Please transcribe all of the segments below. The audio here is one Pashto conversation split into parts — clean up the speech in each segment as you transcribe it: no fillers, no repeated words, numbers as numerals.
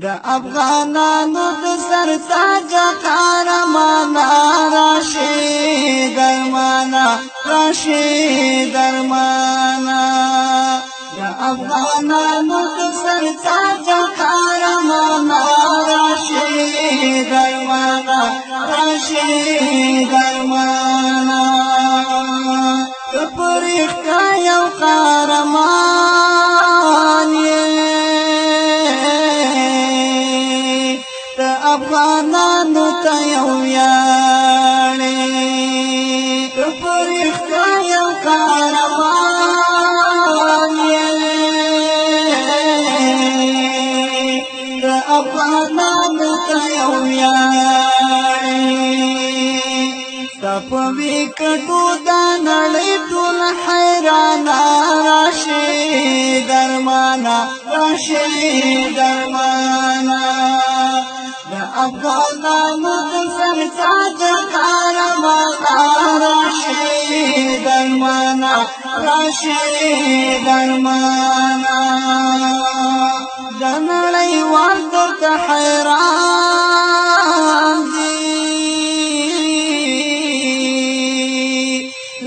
دا افغانانو د سرتاج قهرمانا راشي درمانا راشي درمانا دا افغانانو د سرتاج قهرمانا راشي درمانا راشي درمانا پرختا یو قهرمان افغانانو ته یو ویاړې پرختا یو قهرمان د افغانانو ته یو ویاړې ستا په وکړو دا نړۍ ټول حیرانه راشي درمانا راشي درمانا افغانانو د سرتاج قهرمانا راشي درمانا راشي درمانا د نړیوال درته حیران دي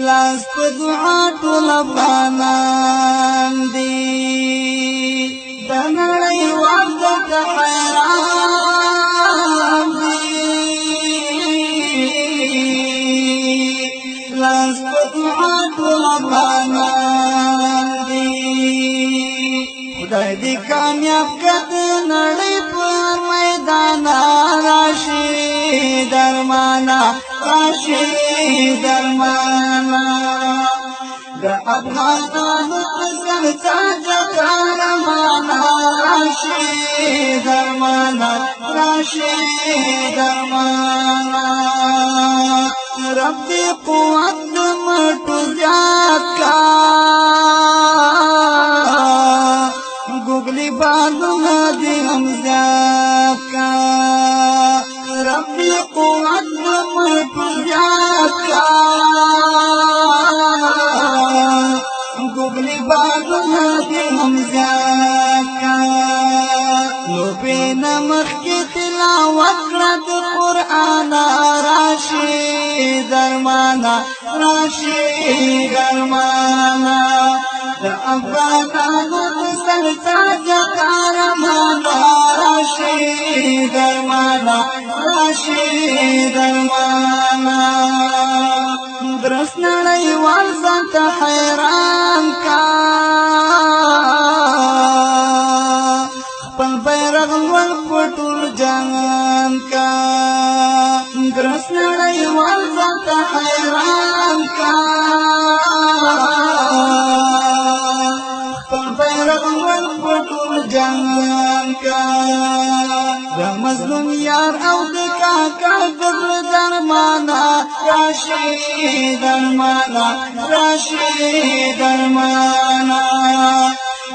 لاس په دعا ټول افغانان دي د نړیوال درته حیران لاس په دعا ټول افغانان دي خدای دې کامیاب کړه د نړۍ په میدان راشي درمانا راشي درمانا د افغانانو د سرتاج قهرمانا راشي درمانا راشي درمانا رب دې قوت د مټو زیات کا ګوګلی بالونه دې هم زیات کا رب دې قوت د مټو زیات کا ګوګلی بالونه دې هم زیات کا نو بنا مخکې تلاوت کړه د قرآن راشي درمانا راشي درمانا د افغانانو د سرتاج قهرمانا راشي درمانا راشي درمانا درس نړیوال ځان ته حیران کا خپل بیرغ لوړ په ټول جهان کا درس نړیوال ځان ته حیران کا خپل بیرغ لوړ په ټول جهان کا د مظلوم یار او د کاکا ګډ درمانا راشي درمانا راشي درمانا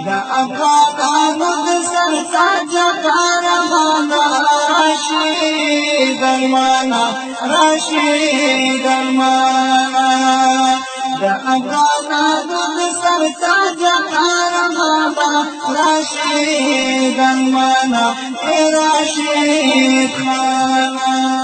د افغانانو د سرتاج قهرمانا راشي درمانا راشي درمانا د افغانانو د سرتاج قهرمانا راشي درمانا راشي خانا